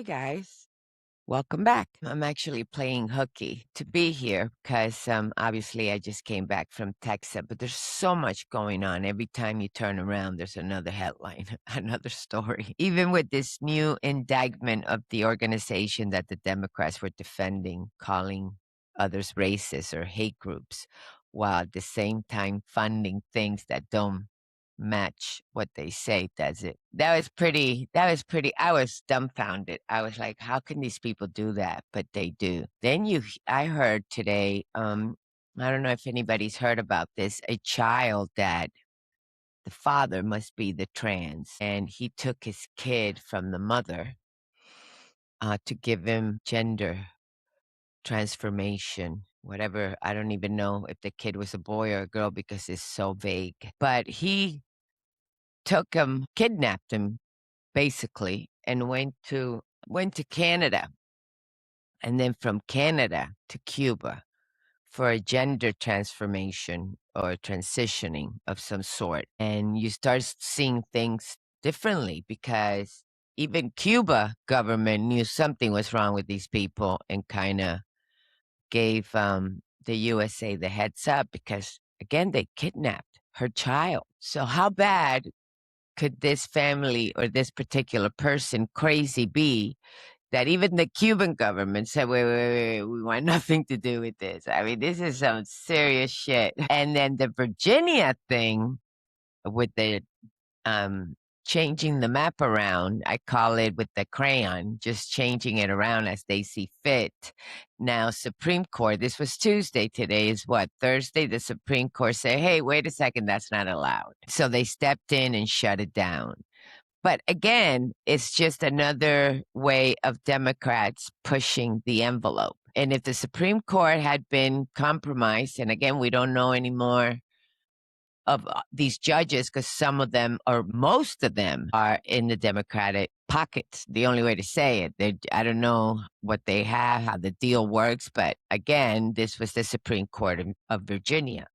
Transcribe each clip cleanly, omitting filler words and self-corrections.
Hey guys, welcome back. I'm actually playing hooky to be here because obviously I just came back from Texas, but there's so much going on. Every time you turn around, there's another headline, another story. Even with this new indictment of the organization that the Democrats were defending, calling others racist or hate groups, while at the same time funding things that don't match what they say, does it? I was dumbfounded. I was like, how can these people do that? But they do. I heard today, I don't know if anybody's heard about this, a child that the father must be the trans, and he took his kid from the mother to give him gender transformation, whatever. I don't even know if the kid was a boy or a girl because it's so vague. But he took him, kidnapped him basically, and went to Canada, and then from Canada to Cuba for a gender transformation or transitioning of some sort. And you start seeing things differently because even Cuba government knew something was wrong with these people and kind of gave the USA the heads up because, again, they kidnapped her child. So how bad could this family or this particular person crazy be that even the Cuban government said, wait, we want nothing to do with this? I mean, this is some serious shit. And then the Virginia thing with the changing the map around, I call it with the crayon, just changing it around as they see fit. Now, Supreme Court, this was Tuesday, today is what, Thursday? The Supreme Court said, hey, wait a second, that's not allowed. So they stepped in and shut it down. But again, it's just another way of Democrats pushing the envelope. And if the Supreme Court had been compromised, and again, we don't know anymore of these judges because some of them or most of them are in the Democratic pockets. The only way to say it, I don't know what they have, how the deal works. But again, this was the Supreme Court of Virginia,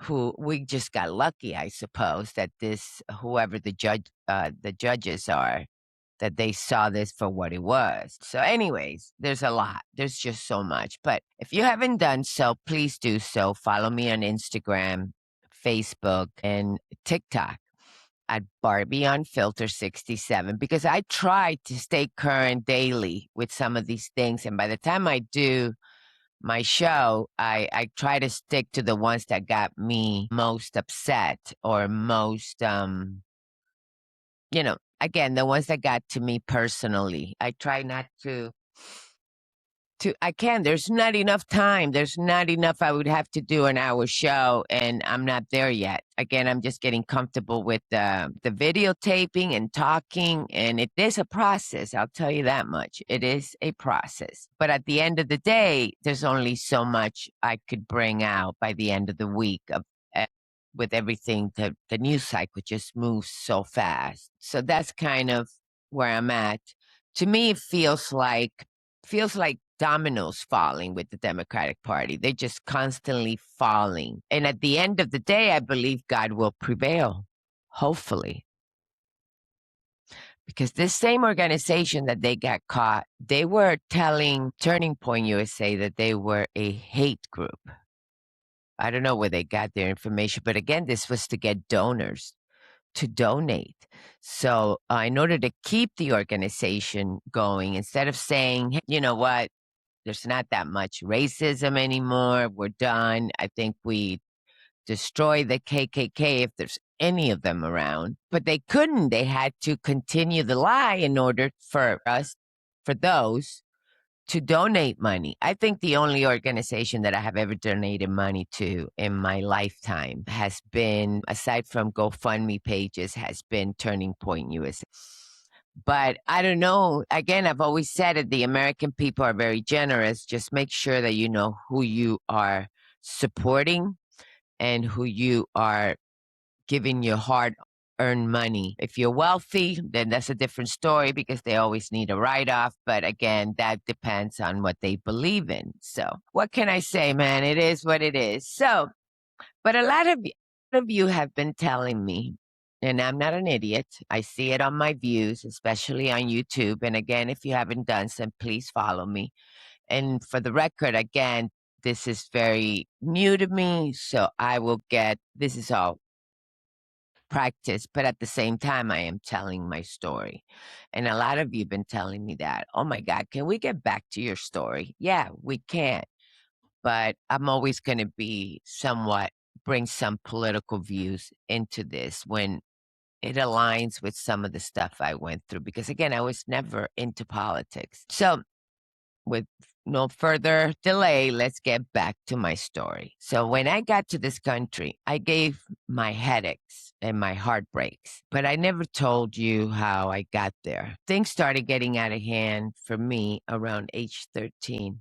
who we just got lucky, I suppose, that whoever the judges are, that they saw this for what it was. So anyways, there's a lot. There's just so much. But if you haven't done so, please do so. Follow me on Instagram, Facebook, and TikTok at Barbie on Filter 67 because I try to stay current daily with some of these things. And by the time I do my show, I try to stick to the ones that got me most upset or most, again, the ones that got to me personally. I try not there's not enough time. There's not enough. I would have to do an hour show and I'm not there yet. Again, I'm just getting comfortable with the videotaping and talking, and it is a process. I'll tell you that much. It is a process. But at the end of the day, there's only so much I could bring out by the end of the week with everything. The news cycle just moves so fast. So that's kind of where I'm at. To me, it feels like dominoes falling with the Democratic Party. They're just constantly falling. And at the end of the day, I believe God will prevail, hopefully. Because this same organization that they got caught, they were telling Turning Point USA that they were a hate group. I don't know where they got their information, but again, this was to get donors to donate. So in order to keep the organization going, instead of saying, hey, you know what, there's not that much racism anymore, we're done, I think we destroy the KKK if there's any of them around. But they couldn't. They had to continue the lie in order for those to donate money. I think the only organization that I have ever donated money to in my lifetime has been, aside from GoFundMe pages, has been Turning Point USA. But I don't know. Again, I've always said it, the American people are very generous. Just make sure that you know who you are supporting and who you are giving your hard-earned money. If you're wealthy, then that's a different story because they always need a write-off. But again, that depends on what they believe in. So what can I say, man? It is what it is. So, but a lot of you have been telling me And I'm not an idiot. I see it on my views, especially on YouTube. And again, if you haven't done so, please follow me. And for the record, again, this is very new to me. So I will get this is all practice, but at the same time, I am telling my story. And a lot of you have been telling me that, oh my God, can we get back to your story? Yeah, we can. But I'm always going to be somewhat bring some political views into this when it aligns with some of the stuff I went through. Because again, I was never into politics. So with no further delay, let's get back to my story. So, when I got to this country, I gave my headaches and my heartbreaks, but I never told you how I got there. Things started getting out of hand for me around age 13.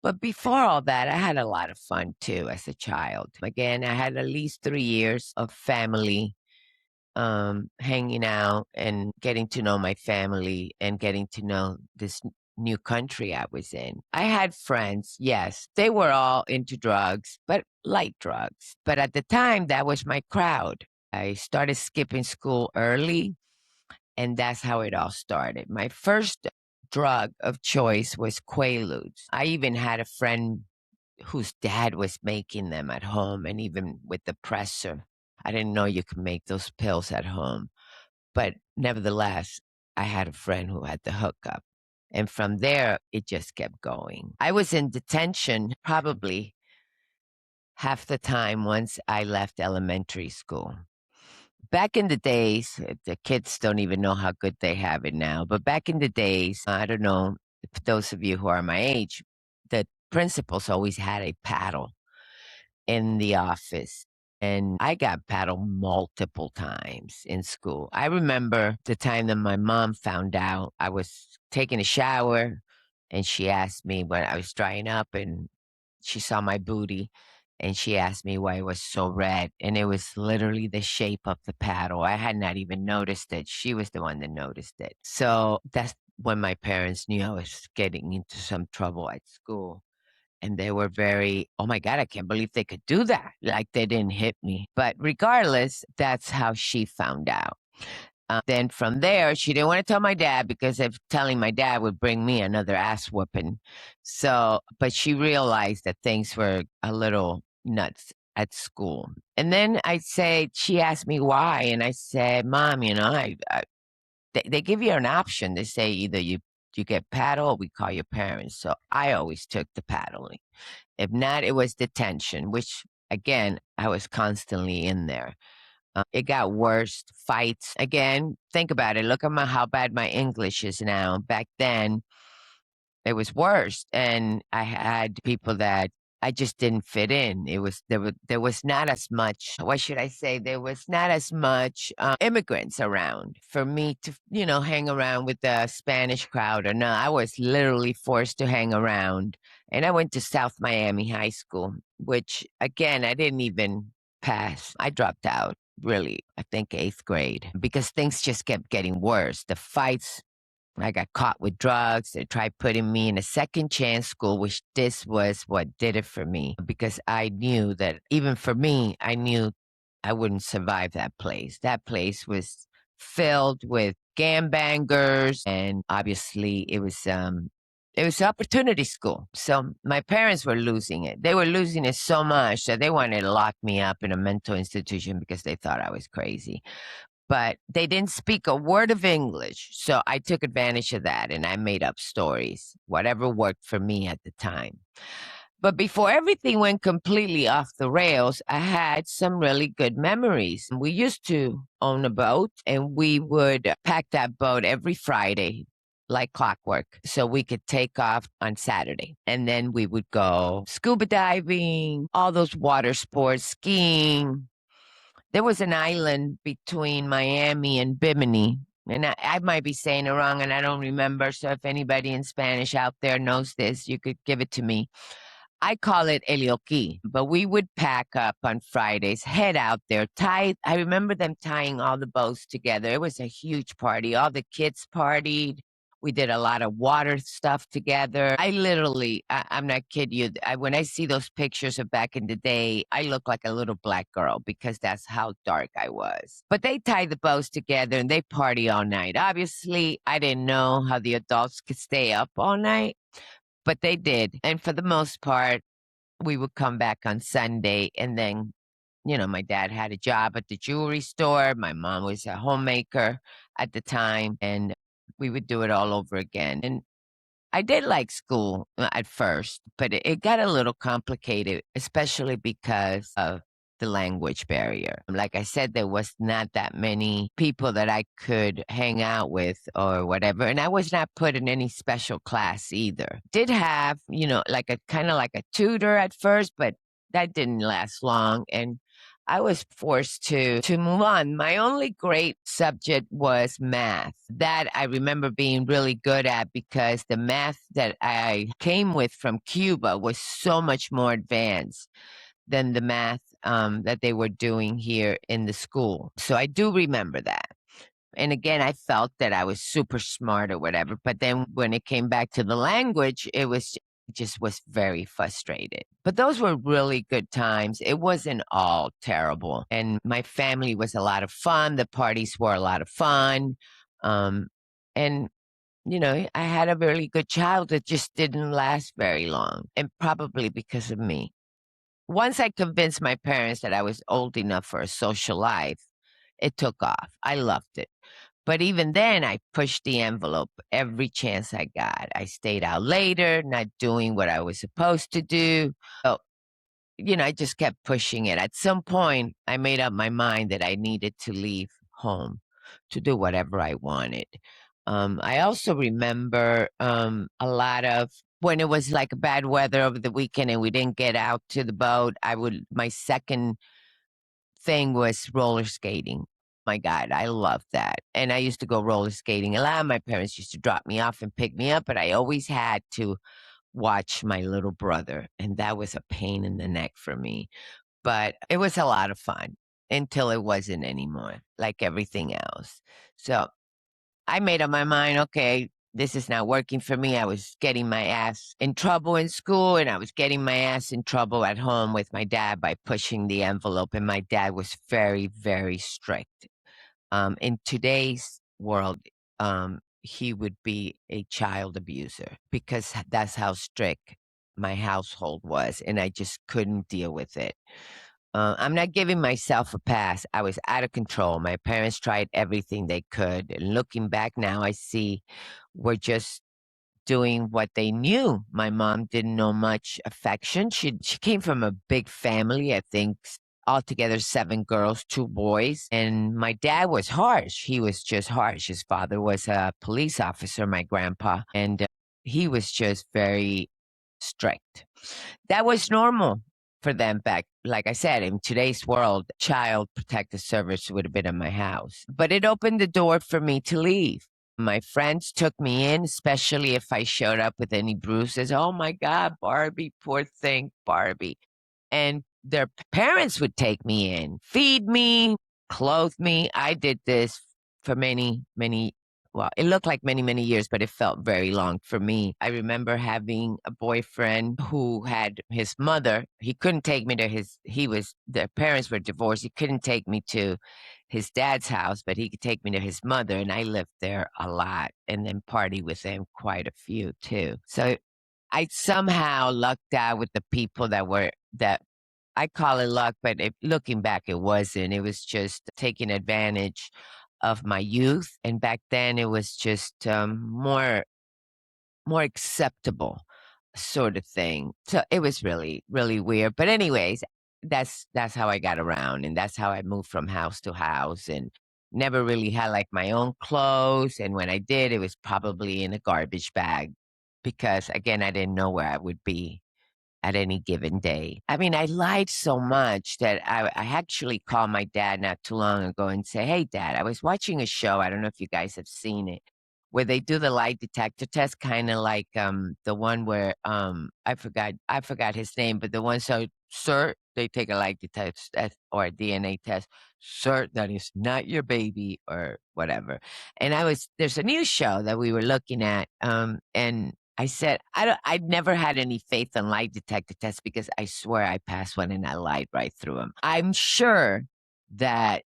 But before all that, I had a lot of fun too as a child. Again, I had at least 3 years of family hanging out and getting to know my family and getting to know this new country I was in. I had friends, yes, they were all into drugs, but light drugs. But at the time, that was my crowd. I started skipping school early, and that's how it all started. My first drug of choice was Quaaludes. I even had a friend whose dad was making them at home, and even with the presser. I didn't know you could make those pills at home. But nevertheless, I had a friend who had the hookup. And from there, it just kept going. I was in detention probably half the time once I left elementary school. Back in the days, the kids don't even know how good they have it now. But back in the days, I don't know if those of you who are my age, the principals always had a paddle in the office. And I got paddled multiple times in school. I remember the time that my mom found out I was taking a shower and she asked me when I was drying up and she saw my booty and she asked me why it was so red. And it was literally the shape of the paddle. I had not even noticed it. She was the one that noticed it. So that's when my parents knew I was getting into some trouble at school. And they were very, oh my God, I can't believe they could do that. Like they didn't hit me. But regardless, that's how she found out. Then from there, she didn't want to tell my dad because if telling my dad would bring me another ass whooping. So, but she realized that things were a little nuts at school. And then she asked me why. And I said, Mom, they give you an option. They say either you get paddle or we call your parents. So I always took the paddling. If not, it was detention, which again, I was constantly in there. It got worse, fights. Again, think about it. Look at how bad my English is now. Back then, it was worse. And I had people that I just didn't fit in. There was not as much, what should I say? There was not as much immigrants around for me to, hang around with the Spanish crowd or no. I was literally forced to hang around. And I went to South Miami High School, which again, I didn't even pass. I dropped out really, I think 8th grade because things just kept getting worse. The fights, I got caught with drugs. They tried putting me in a second chance school, which this was what did it for me because I knew that even for me, I knew I wouldn't survive that place. That place was filled with gambangers, and obviously it was opportunity school. So my parents were losing it. They were losing it so much that they wanted to lock me up in a mental institution because they thought I was crazy. But they didn't speak a word of English. So I took advantage of that and I made up stories, whatever worked for me at the time. But before everything went completely off the rails, I had some really good memories. We used to own a boat and we would pack that boat every Friday like clockwork so we could take off on Saturday. And then we would go scuba diving, all those water sports, skiing. There was an island between Miami and Bimini. And I might be saying it wrong and I don't remember. So if anybody in Spanish out there knows this, you could give it to me. I call it Elioqui, but we would pack up on Fridays, head out there, I remember them tying all the boats together. It was a huge party. All the kids partied. We did a lot of water stuff together. I literally, I'm not kidding you. When I see those pictures of back in the day, I look like a little black girl because that's how dark I was. But they tie the bows together and they party all night. Obviously, I didn't know how the adults could stay up all night, but they did. And for the most part, we would come back on Sunday and then, my dad had a job at the jewelry store. My mom was a homemaker at the time, and we would do it all over again. And I did like school at first, but it got a little complicated, especially because of the language barrier. Like I said, there was not that many people that I could hang out with or whatever. And I was not put in any special class either. Did have, like a kind of like a tutor at first, but that didn't last long. And I was forced to move on. My only great subject was math. That I remember being really good at because the math that I came with from Cuba was so much more advanced than the math that they were doing here in the school. So I do remember that. And again, I felt that I was super smart or whatever. But then when it came back to the language, just was very frustrated. But those were really good times. It wasn't all terrible. And my family was a lot of fun. The parties were a lot of fun. Um, and I had a really good childhood, just didn't last very long. And probably because of me. Once I convinced my parents that I was old enough for a social life, it took off. I loved it. But even then, I pushed the envelope every chance I got. I stayed out later, not doing what I was supposed to do. So, I just kept pushing it. At some point, I made up my mind that I needed to leave home to do whatever I wanted. I also remember a lot of when it was like bad weather over the weekend and we didn't get out to the boat. My second thing was roller skating. My God, I loved that. And I used to go roller skating a lot. My parents used to drop me off and pick me up, but I always had to watch my little brother. And that was a pain in the neck for me. But it was a lot of fun until it wasn't anymore, like everything else. So I made up my mind, okay, this is not working for me. I was getting my ass in trouble in school and I was getting my ass in trouble at home with my dad by pushing the envelope. And my dad was very, very strict. In today's world, he would be a child abuser because that's how strict my household was. And I just couldn't deal with it. I'm not giving myself a pass. I was out of control. My parents tried everything they could. And looking back now, I see we're just doing what they knew. My mom didn't know much affection. She came from a big family, I think altogether 7 girls, 2 boys. And my dad was harsh. He was just harsh. His father was a police officer, my grandpa, and he was just very strict. That was normal for them back. Like I said, in today's world, child protective service would have been in my house. But it opened the door for me to leave. My friends took me in, especially if I showed up with any bruises. Oh my God, Barbie, poor thing, Barbie. And their parents would take me in, feed me, clothe me. I did this for many, many, well, it looked like many, many years, but it felt very long for me. I remember having a boyfriend who had his mother. He couldn't take me to their parents were divorced. He couldn't take me to his dad's house, but he could take me to his mother. And I lived there a lot and then party with them quite a few too. So I somehow lucked out with the people that I call it luck, but looking back, it wasn't. It was just taking advantage of my youth, and back then it was just more acceptable sort of thing. So it was really really weird. But anyways, that's how I got around, and that's how I moved from house to house, and never really had like my own clothes. And when I did, it was probably in a garbage bag because again, I didn't know where I would be at any given day. I mean, I lied so much that I actually called my dad not too long ago and say, "Hey, Dad, I was watching a show. I don't know if you guys have seen it, where they do the lie detector test, kinda like, the one where, I forgot his name, but the one, so, "Sir," they take a lie detector test or a DNA test, "Sir, that is not your baby," or whatever. And there's a new show that we were looking at, and I said, I'd never had any faith in lie detector tests because I swear I passed one and I lied right through them. I'm sure that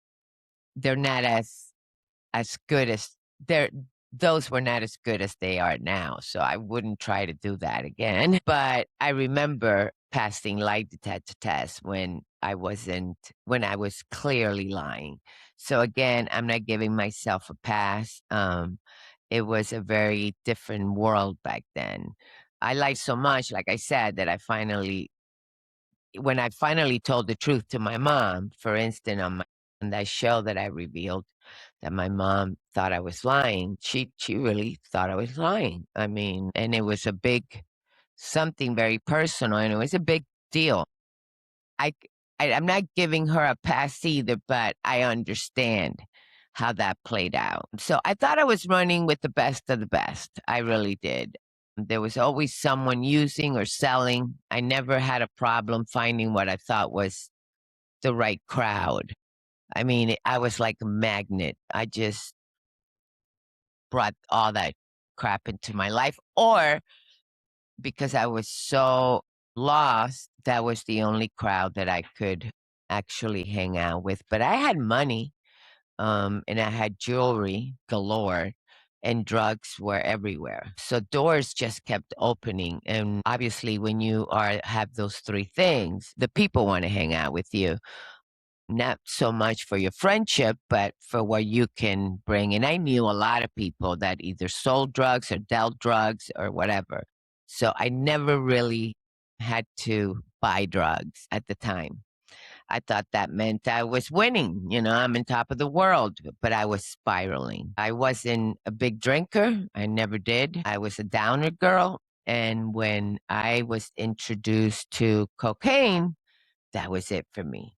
they're not as good as they're those were not as good as they are now, so I wouldn't try to do that again. But I remember passing lie detector tests when I was clearly lying. So again, I'm not giving myself a pass. It was a very different world back then. I lied so much, like I said, that when I finally told the truth to my mom, for instance, on that show that I revealed that my mom thought I was lying, she really thought I was lying. I mean, and it was something very personal, and it was a big deal. I, c- I'm not giving her a pass either, but I understand how that played out. So I thought I was running with the best of the best. I really did. There was always someone using or selling. I never had a problem finding what I thought was the right crowd. I mean, I was like a magnet. I just brought all that crap into my life, or because I was so lost, that was the only crowd that I could actually hang out with. But I had money, and I had jewelry galore, and drugs were everywhere. So doors just kept opening. And obviously, when you have those three things, the people want to hang out with you. Not so much for your friendship, but for what you can bring. And I knew a lot of people that either sold drugs or dealt drugs or whatever. So I never really had to buy drugs at the time. I thought that meant I was winning. I'm on top of the world, but I was spiraling. I wasn't a big drinker. I never did. I was a downer girl. And when I was introduced to cocaine, that was it for me.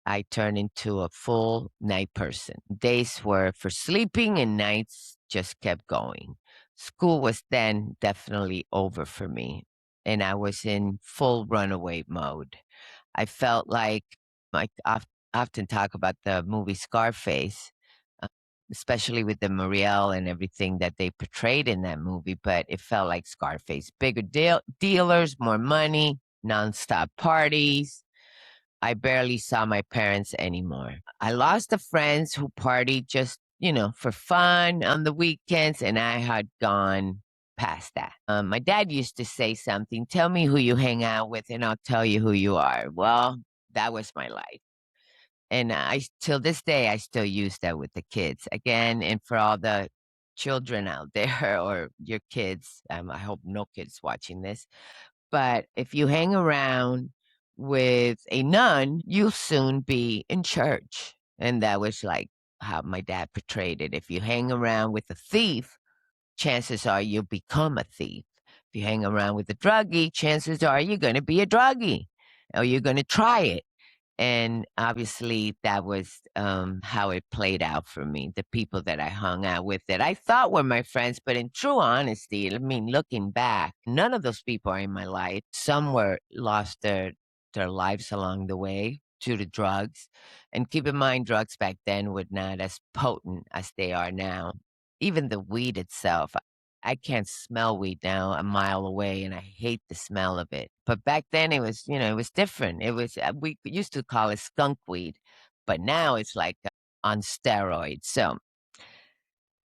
I turned into a full night person. Days were for sleeping and nights just kept going. School was then definitely over for me, and I was in full runaway mode. I felt like often talk about the movie Scarface, uh, especially with the Muriel and everything that they portrayed in that movie, but it felt like Scarface. Bigger dealers, more money, nonstop parties. I barely saw my parents anymore. I lost the friends who partied just, for fun on the weekends, and I had gone past that. My dad used to say something, tell me who you hang out with, and I'll tell you who you are. Well, that was my life. And till this day, I still use that with the kids. Again, and for all the children out there or your kids, I hope no kids watching this, but if you hang around with a nun, you'll soon be in church. And that was like how my dad portrayed it. If you hang around with a thief, chances are you'll become a thief. If you hang around with a druggie, chances are you're going to be a druggie or you're going to try it. And obviously, that was how it played out for me. The people that I hung out with that I thought were my friends, but in true honesty, I mean, looking back, none of those people are in my life. Some were lost their lives along the way due to drugs. And keep in mind, drugs back then were not as potent as they are now. Even the weed itself, I can't smell weed now a mile away, and I hate the smell of it. But back then, it was different. We used to call it skunk weed, but now it's like on steroids. So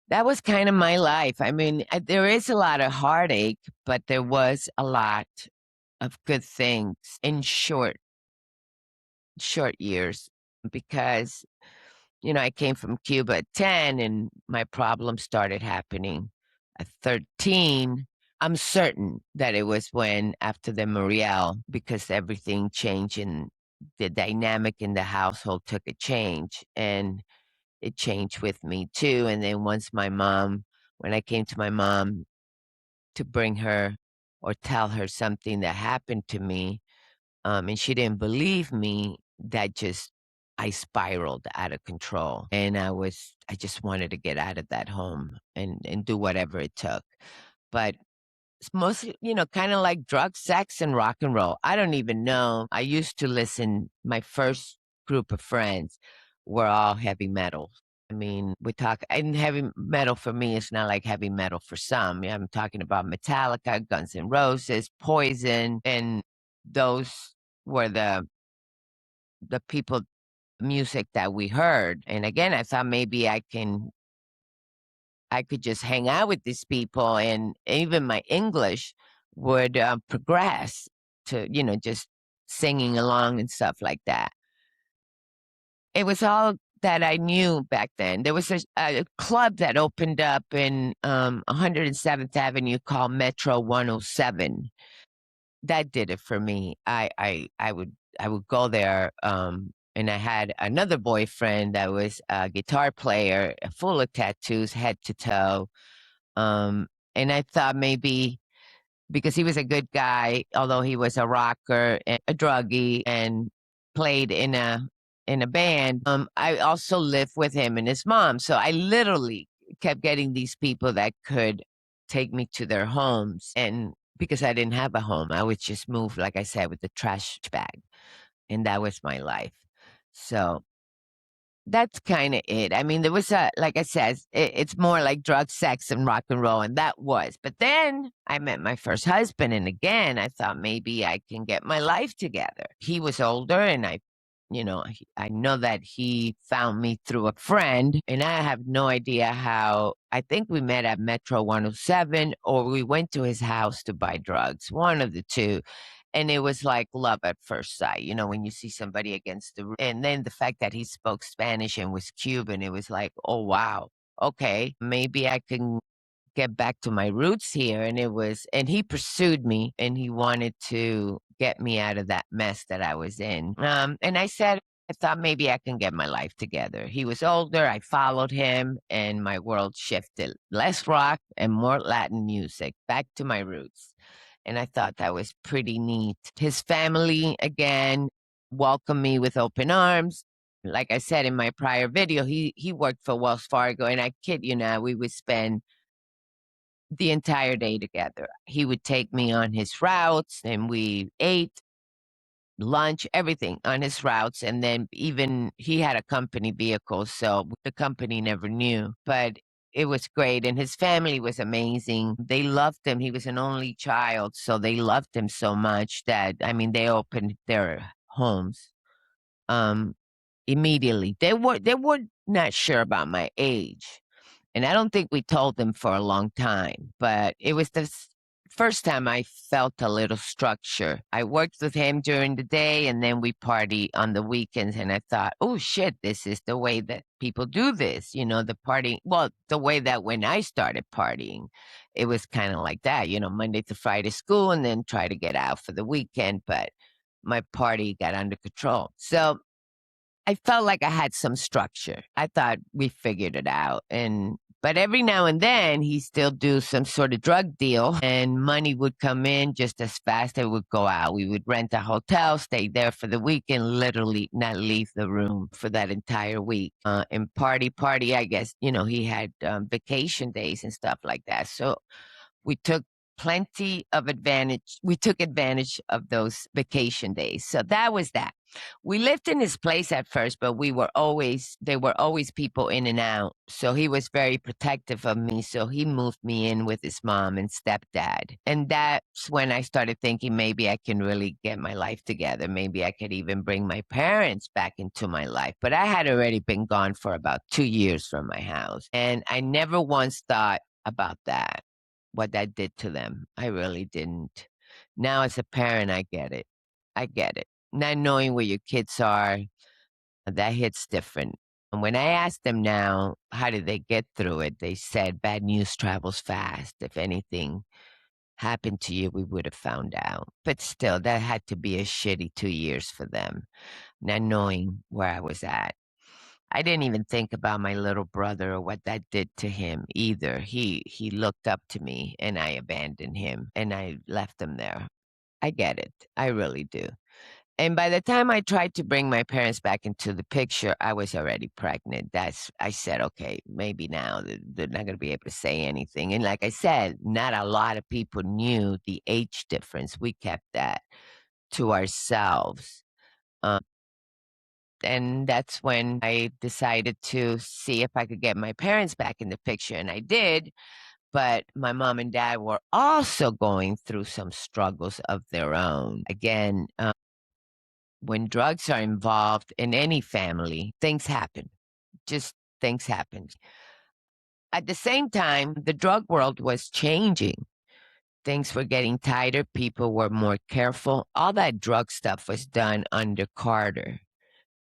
that was kind of my life. I mean, there is a lot of heartache, but there was a lot of good things in short years because I came from Cuba at 10 and my problems started happening at 13. I'm certain that it was when after the Muriel, because everything changed and the dynamic in the household took a change and it changed with me too. And then when I came to my mom to bring her or tell her something that happened to me, and she didn't believe me, that just I spiraled out of control, and I just wanted to get out of that home and do whatever it took. But it's mostly, kind of like drugs, sex, and rock and roll. I don't even know. I used to listen, my first group of friends were all heavy metal. I mean, and heavy metal for me is not like heavy metal for some. Yeah, I'm talking about Metallica, Guns N' Roses, Poison, and those were the people music that we heard. And again, I thought maybe I could just hang out with these people, and even my English would progress to, just singing along and stuff like that. It was all that I knew back then. There was a club that opened up in 107th Avenue called Metro 107. That did it for me. I would go there, and I had another boyfriend that was a guitar player, full of tattoos, head to toe. Um, and I thought maybe because he was a good guy, although he was a rocker and a druggie and played in a band, I also lived with him and his mom. So I literally kept getting these people that could take me to their homes. And because I didn't have a home, I would just move, like I said, with the trash bag. And that was my life. So that's kinda it. I mean, there was like I said, it's more like drugs, sex, and rock and roll, and that was. But then I met my first husband, and again, I thought maybe I can get my life together. He was older, and I know that he found me through a friend, and I have no idea how. I think we met at Metro 107, or we went to his house to buy drugs, one of the two. And it was like love at first sight, when you see somebody against and then the fact that he spoke Spanish and was Cuban, it was like, oh, wow. Okay, maybe I can get back to my roots here. And he pursued me and he wanted to get me out of that mess that I was in. And I thought maybe I can get my life together. He was older. I followed him and my world shifted. Less rock and more Latin music, back to my roots. And I thought that was pretty neat. His family, again, welcomed me with open arms. Like I said in my prior video, he worked for Wells Fargo, and I kid you not, we would spend the entire day together. He would take me on his routes, and we ate lunch, everything on his routes. And then even he had a company vehicle, so the company never knew. But it was great. And his family was amazing. They loved him. He was an only child, so they loved him so much that, I mean, they opened their homes um immediately. They were not sure about my age, and I don't think we told them for a long time, but it was the first time I felt a little structure. I worked with him during the day, and then we party on the weekends. And I thought, oh shit, this is the way that people do this. The party. Well, the way that when I started partying, it was kind of like that, Monday to Friday school and then try to get out for the weekend. But my party got under control. So I felt like I had some structure. I thought we figured it out. But every now and then he still do some sort of drug deal and money would come in just as fast as it would go out. We would rent a hotel, stay there for the weekend, literally not leave the room for that entire week. And party, I guess, he had vacation days and stuff like that. So we took plenty of advantage. We took advantage of those vacation days. So that was that. We lived in his place at first, but there were always people in and out. So he was very protective of me. So he moved me in with his mom and stepdad. And that's when I started thinking maybe I can really get my life together. Maybe I could even bring my parents back into my life. But I had already been gone for about 2 years from my house. And I never once thought about that, what that did to them. I really didn't. Now, as a parent, I get it. I get it. Not knowing where your kids are, that hits different. And when I ask them now, how did they get through it? They said, bad news travels fast. If anything happened to you, we would have found out. But still, that had to be a shitty 2 years for them, not knowing where I was at. I didn't even think about my little brother or what that did to him either. He looked up to me and I abandoned him and I left him there. I get it. I really do. And by the time I tried to bring my parents back into the picture, I was already pregnant. I said, okay, maybe now they're not going to be able to say anything. And like I said, not a lot of people knew the age difference. We kept that to ourselves. Um, and that's when I decided to see if I could get my parents back in the picture. And I did. But my mom and dad were also going through some struggles of their own. Again, when drugs are involved in any family, things happen. Just things happen. At the same time, the drug world was changing. Things were getting tighter. People were more careful. All that drug stuff was done under Carter.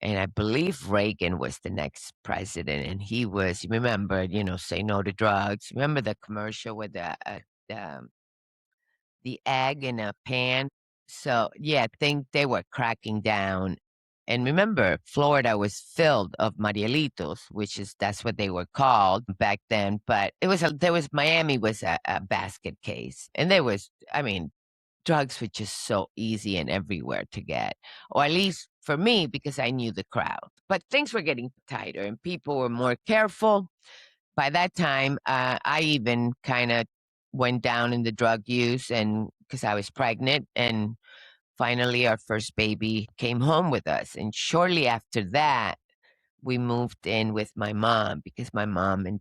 And I believe Reagan was the next president. And he was, remember, say no to drugs. Remember the commercial with the egg in a pan? So, yeah, I think they were cracking down. And remember, Florida was filled of Marielitos, that's what they were called back then. But Miami was a basket case. And I mean, drugs were just so easy and everywhere to get, or at least for me, because I knew the crowd. But things were getting tighter and people were more careful. By that time, I even kind of went down in the drug use, and because I was pregnant, and finally our first baby came home with us. And shortly after that, we moved in with my mom because my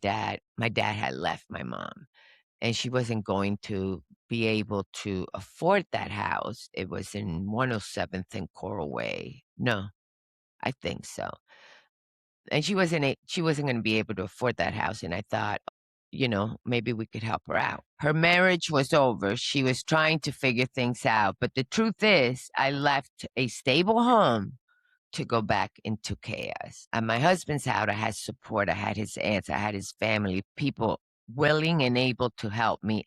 dad had left my mom and she wasn't going to be able to afford that house. It was in 107th and Coral Way. No, I think so. And she wasn't going to be able to afford that house. And I thought, maybe we could help her out. Her marriage was over. She was trying to figure things out. But the truth is, I left a stable home to go back into chaos. At my husband's house, I had support. I had his aunts. I had his family, people willing and able to help me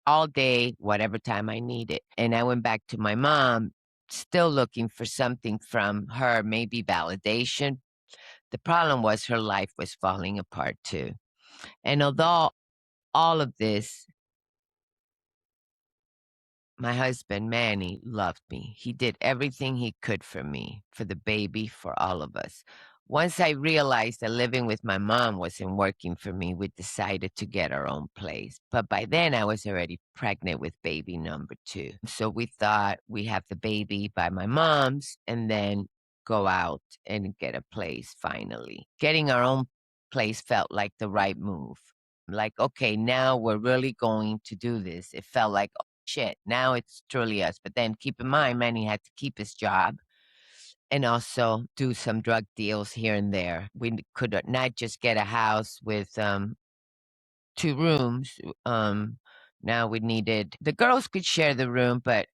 all day, whatever time I needed. And I went back to my mom, still looking for something from her, maybe validation. The problem was her life was falling apart too. And although all of this, my husband, Manny, loved me. He did everything he could for me, for the baby, for all of us. Once I realized that living with my mom wasn't working for me, we decided to get our own place. But by then, I was already pregnant with baby number 2. So we thought we have the baby by my mom's and then go out and get a place finally. Getting our own place felt like the right move. Like, okay, now we're really going to do this. It felt like, shit, now it's truly us. But then keep in mind, Manny had to keep his job and also do some drug deals here and there. We could not just get a house with 2 rooms. Now we needed, the girls could share the room, but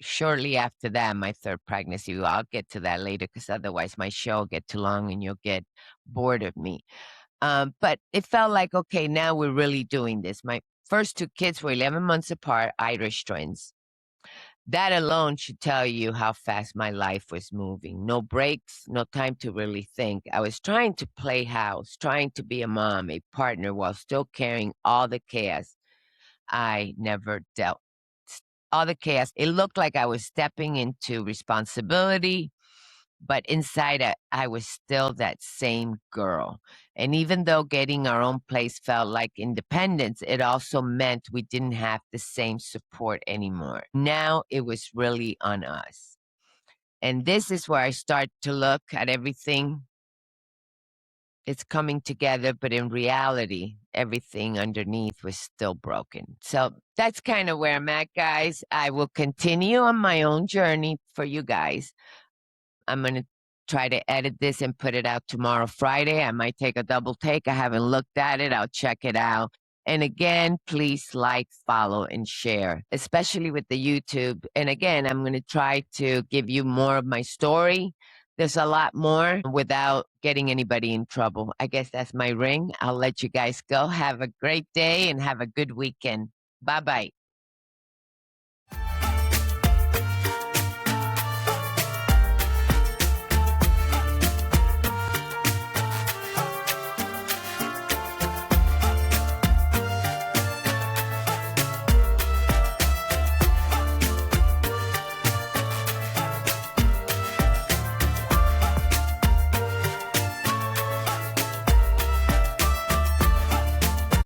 shortly after that, my third pregnancy, well, I'll get to that later because otherwise my show will get too long and you'll get bored of me. But it felt like, okay, now we're really doing this. My first 2 kids were 11 months apart, Irish twins. That alone should tell you how fast my life was moving. No breaks, no time to really think. I was trying to play house, trying to be a mom, a partner, while still carrying all the chaos I never dealt. All the chaos. It looked like I was stepping into responsibility, but inside I was still that same girl. And even though getting our own place felt like independence, it also meant we didn't have the same support anymore. Now it was really on us. And this is where I start to look at everything. It's coming together, but in reality, everything underneath was still broken. So that's kind of where I'm at, guys. I will continue on my own journey for you guys. I'm going to try to edit this and put it out tomorrow, Friday. I might take a double take. I haven't looked at it. I'll check it out. And again, please like, follow, and share, especially with the YouTube. And again, I'm going to try to give you more of my story. There's a lot more without getting anybody in trouble. I guess that's my ring. I'll let you guys go. Have a great day and have a good weekend. Bye-bye.